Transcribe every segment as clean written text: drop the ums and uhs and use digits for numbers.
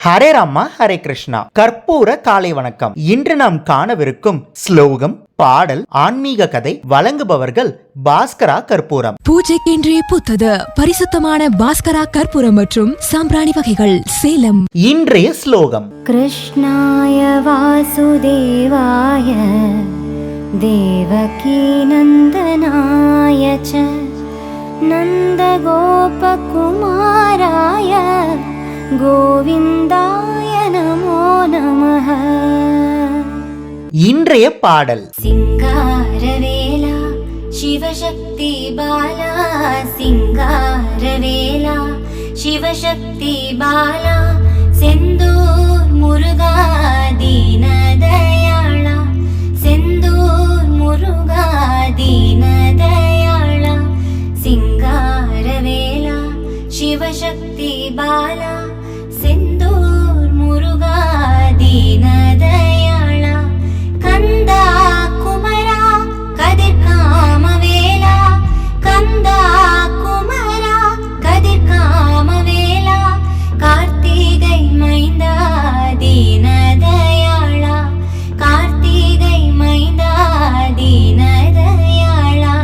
ஹரே ராமா ஹரே கிருஷ்ணா. கற்பூர காலை வணக்கம். இன்று நாம் காணவிருக்கும் ஸ்லோகம், பாடல், ஆன்மீக கதை வழங்குபவர்கள் பாஸ்கரா கற்பூரம். பூஜைக்கென்றே புத்தது பரிசுத்தமான பாஸ்கரா கற்பூரம் மற்றும் சாம்பிராணி வகைகள், சேலம். இன்றைய ஸ்லோகம்: கிருஷ்ணாய வாசுதேவாய தேவகி நந்தனாய ச நந்தகோபகுமாராய கோவிந்தாய நமோ நமஹ. இன்றைய பாடல்: சிங்காரவேலா சிவசக்தி பாலா, சிங்காரவேலா சிவசக்தி பாலா, செந்தூர் முருகா தீனதயாளா, செந்தூர் முருகா தீனதயாளா, சிங்காரவேலா சிவசக்தி பாலா, செந்தூர் முருகா தீனதயாளா, கந்தா குமரா கதிர்காமவேலா, கந்தா குமரா கதிர்காமவேலா, கார்த்திகை மைந்தா தீனதயாளா, கார்த்திகை மைந்தா தீனதயாளா,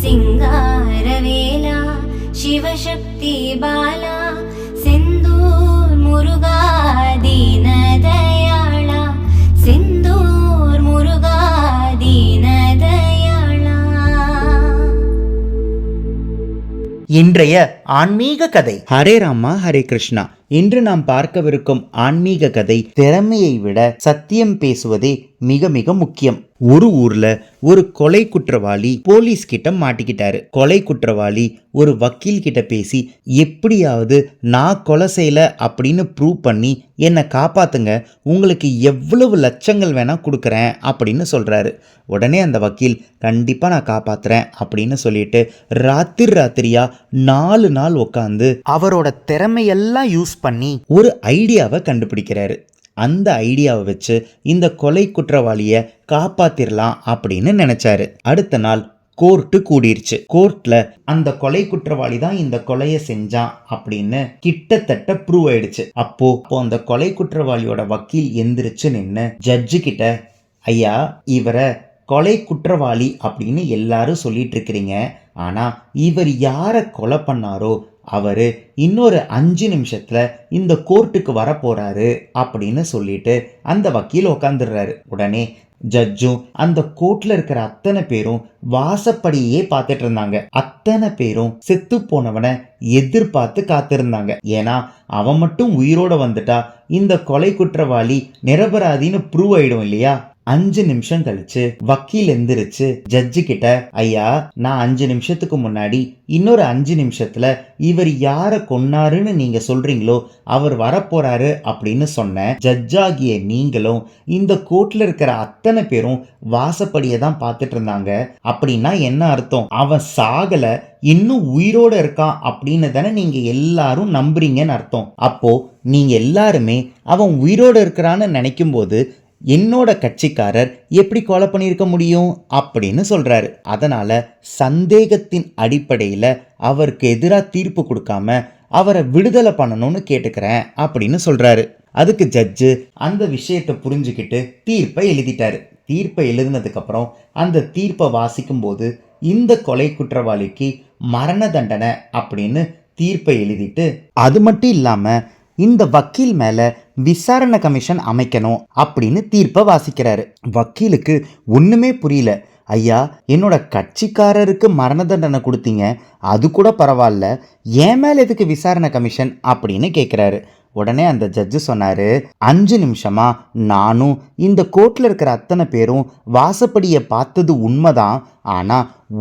சிங்காரவேலா சிவசக்தி பாலா, செந்தூர் முருகா தீனதயாளா, செந்தூர் முருகா தீனதயாளா. இன்றைய ஆன்மீக கதை. ஹரே ராமா ஹரே கிருஷ்ணா. இன்று நாம் பார்க்கவிருக்கும் ஆன்மீக கதை, திறமையை விட சத்தியம் பேசுவதே மிக மிக முக்கியம். ஒரு ஊர்ல ஒரு கொலை குற்றவாளி போலீஸ் கிட்ட மாட்டிக்கிட்டாரு. கொலை குற்றவாளி ஒரு வக்கீல் கிட்ட பேசி, எப்படியாவது நான் கொலை செய்யல அப்படின்னு ப்ரூவ் பண்ணி என்னை காப்பாத்துங்க, உங்களுக்கு எவ்வளவு லட்சங்கள் வேணா கொடுக்குறேன் அப்படின்னு சொல்றாரு. உடனே அந்த வக்கீல், கண்டிப்பா நான் காப்பாத்துறேன் அப்படின்னு சொல்லிட்டு ராத்திரியா 4 நாள் உட்காந்து அவரோட திறமையெல்லாம் யூஸ் பண்ணி ஒரு ஐடியாவை கண்டுபிடிக்கிறாரு. அந்த ஐடியாவை வச்சு இந்த கொலை குற்றவாளியை காப்பாத்திரலாம் அப்படின்னு நினைச்சாரு. அடுத்த நாள் கோர்ட்டு கூடிருச்சு. கோர்ட்ல அந்த கொலை குற்றவாளி தான் இந்த கொலையை செஞ்சான் அப்படின்னு கிட்டத்தட்ட ப்ரூவ் ஆயிடுச்சு. அப்போ அந்த கொலை குற்றவாளியோட வக்கீல் எந்திரிச்சு நின்று ஜட்ஜு கிட்ட, ஐயா, இவரை கொலை குற்றவாளி அப்படின்னு எல்லாரும் சொல்லிட்டு இருக்கிறீங்க, ஆனா இவர் யாரை கொலை பண்ணாரோ அவரு இன்னொரு 5 நிமிஷத்துல இந்த கோர்ட்டுக்கு வர போறாரு அப்படின்னு சொல்லிட்டு அந்த வக்கீல் உட்காந்துடுறாரு. உடனே ஜட்ஜும் அந்த கோர்ட்ல இருக்கிற அத்தனை பேரும் வாசப்படியே பார்த்துட்டு இருந்தாங்க. அத்தனை பேரும் செத்து போனவனை எதிர்பார்த்து காத்திருந்தாங்க. ஏன்னா அவன் மட்டும் உயிரோட வந்துட்டா இந்த கொலை குற்றவாளி நிரபராதின்னு ப்ரூவ் ஆயிடும் இல்லையா. 5 நிமிஷம் கழிச்சு வக்கீல் எந்திரிச்சு ஜட்ஜு கிட்ட, ஐயா, நான் 5 நிமிஷத்துக்கு முன்னாடி இன்னொரு 5 நிமிஷத்துல இவர் யாரை கொன்னாருன்னு நீங்க சொல்றீங்களோ அவர் வரப்போறாரு அப்படின்னு சொன்ன. ஜட்ஜாகிய நீங்களும் இந்த கோர்ட்ல இருக்கிற அத்தனை பேரும் வாசப்படியை தான் பார்த்துட்டு இருந்தாங்க. அப்படின்னா என்ன அர்த்தம்? அவன் சாகல, இன்னும் உயிரோட இருக்கான் அப்படின்னு தானே நீங்க எல்லாரும் நம்புறீங்கன்னு அர்த்தம். அப்போ நீங்க எல்லாருமே அவன் உயிரோட இருக்கிறான்னு நினைக்கும் போது என்னோட கட்சிக்காரர் எப்படி கொலை பண்ணியிருக்க முடியும் அப்படின்னு சொல்றாரு. அதனால சந்தேகத்தின் அடிப்படையில் அவருக்கு எதிராக தீர்ப்பு கொடுக்காம அவரை விடுதலை பண்ணணும்னு கேட்டுக்கிறேன் அப்படின்னு சொல்றாரு. அதுக்கு ஜட்ஜு அந்த விஷயத்தை புரிஞ்சுக்கிட்டு தீர்ப்பை எழுதிட்டாரு. தீர்ப்பை எழுதினதுக்கு அப்புறம் அந்த தீர்ப்பை வாசிக்கும் போது இந்த கொலை குற்றவாளிக்கு மரண தண்டனை அப்படின்னு தீர்ப்பை எழுதிட்டு, அது மட்டும் இல்லாம இந்த வக்கீல் மேல விசாரணை கமிஷன் அமைக்கணும் அப்படின்னு தீர்ப்பை வாசிக்கிறாரு. வக்கீலுக்கு ஒண்ணுமே புரியல. ஐயா, என்னோட கட்சிக்காரருக்கு மரண தண்டனை கொடுத்தீங்க, அது கூட பரவாயில்ல, ஏன் மேல எதுக்கு விசாரணை கமிஷன் அப்படின்னு கேட்குறாரு. உடனே அந்த ஜட்ஜு சொன்னாரு, 5 நிமிஷமா நானும் இந்த கோர்ட்ல இருக்கிற அத்தனை பேரும் வாசப்படியை பார்த்தது உண்மைதான், ஆனா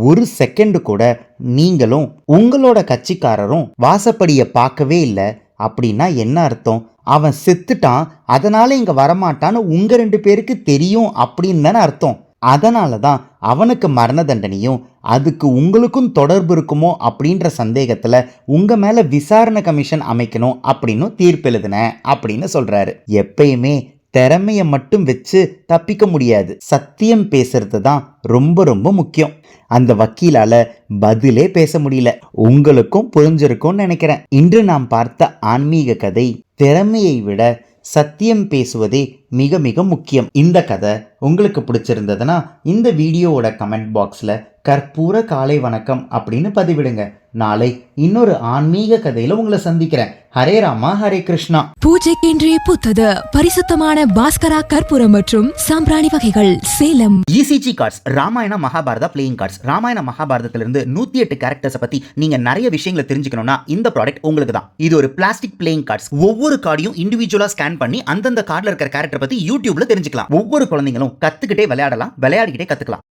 1 செகண்ட் கூட நீங்களும் உங்களோட கட்சிக்காரரும் வாசப்படியை பார்க்கவே இல்லை. அப்படின்னா என்ன அர்த்தம்? அவன் செத்துட்டான், அதனால இங்க வரமாட்டான்னு உங்க 2 பேருக்கு தெரியும் அப்படின்னு தானே அர்த்தம். அதனால தான் அவனுக்கு மரண தண்டனையும் அதுக்கு உங்களுக்கும் தொடர்பு இருக்குமோ அப்படின்ற சந்தேகத்துல உங்க மேல விசாரணை கமிஷன் அமைக்கணும் அப்படின்னு தீர்ப்பு எழுதினேன் அப்படின்னு சொல்றாரு. எப்பயுமே திறமைய மட்டும் வச்சு தப்பிக்க முடியாது. சத்தியம் பேசுறது தான் ரொம்ப ரொம்ப முக்கியம். அந்த வக்கீலால பதிலே பேச முடியல. உங்களுக்கும் புரிஞ்சிருக்கும்னு நினைக்கிறேன். இன்று நாம் பார்த்த ஆன்மீக கதை திறமையை விட சத்தியம் பேசுவதே மிக மிக முக்கியம். இந்த கதை உங்களுக்கு பிடிச்சிருந்ததுன்னா இந்த வீடியோவோட கமெண்ட் பாக்ஸில் கற்பூர காலை வணக்கம் அப்படின்னு பதிவிடுங்க. நாளை இன்னொரு ஆன்மீக கதையில உங்களை சந்திக்கிறேன். ஹரே ராமா ஹரே கிருஷ்ணா. பூஜைக்கென்றே பூத்தது பரிசுத்தமான பாஸ்கரா கற்பூரம் மற்றும் சாம்பிராணி வகைகள் Salem. ECG cards Ramayana Mahabharata playing cards. Ramayana மகாபாரதத்திலிருந்து 108 கேரக்டர்ஸை பத்தி நீங்க நிறைய விஷயங்களை தெரிஞ்சுக்கணும்னா இந்த ப்ராடக்ட் உங்களுக்கு தான். இது ஒரு பிளாஸ்டிக் பிளேயிங் கார்ட்ஸ். ஒவ்வொரு கார்டையும் இண்டிவிஜுவலா ஸ்கேன் பண்ணி அந்தந்த கார்டுல இருக்கிற கேரக்டர் பத்தி யூடியூப்ல தெரிஞ்சுக்கலாம். ஒவ்வொரு குழந்தைங்களும் கத்துக்கிட்டே விளையாடலாம், விளையாடிக்கிட்டே கத்துக்கலாம்.